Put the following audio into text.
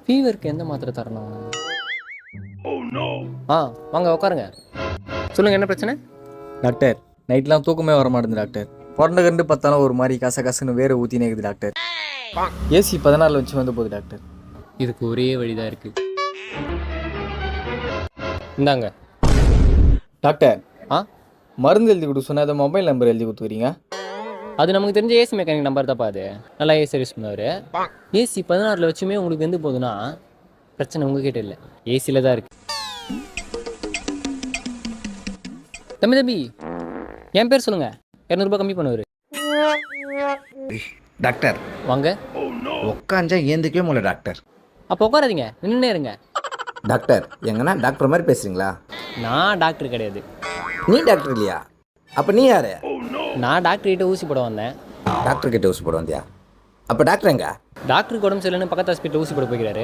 ஃபீவருக்கு எந்த மாத்திரை தரணும்? ஆ வாங்க உட்காருங்க. சொல்லுங்கள், என்ன பிரச்சனை? டாக்டர், நைட்லாம் தூக்கமே வர மாட்டேங்குது டாக்டர். பொறண்ட கண்டு பார்த்தாலும் ஒரு மாதிரி கசகசன்னு வேற ஊற்றினே இருக்குது டாக்டர். ஏசி 14 வச்சு வந்து போகுது டாக்டர். இதுக்கு ஒரே வழிதான் இருக்கு. இந்தாங்க. டாக்டர், ஆ மருந்து எழுதி கொடுக்க சொன்னால் அதை மொபைல் நம்பர் எழுதி கொடுத்துக்கிறீங்க. அது நமக்கு தெரிஞ்ச ஏசி மெக்கானிக் நம்பர் தான்ப்பா. அது நல்லா ஏசி சர்வீஸ் பண்ணுவார். ஏசி 16 வச்சுமே உங்களுக்கு வெந்து போகுதுன்னா பிரச்சனை உங்ககிட்ட இல்லை, ஏசியில் தான் இருக்கு. தம்பி என் பேர் சொல்லுங்கள், 200 கம்மி பண்ணுவார். டாக்டர் வாங்க. உட்காந்தா ஏந்திக்கவே முடியல டாக்டர். அப்போ உட்காராதீங்க, நின்றுனே இருங்க. டாக்டர் எங்கன்னா டாக்டர் மாதிரி பேசுறீங்களா? நான் டாக்டர் கிடையாது. நீ டாக்டர் இல்லையா? அப்போ நீ யாரு? நான் டாக்டர்கிட்ட ஊசி போட வந்தேன். டாக்டர் கிட்ட ஊசி போட வந்தியா? அப்போ டாக்டர் எங்க? டாக்டருக்கு உடம்பு சரியில்லைன்னு பக்கத்து ஹாஸ்பிட்டல் ஊசி போட போய்க்கிறாரு.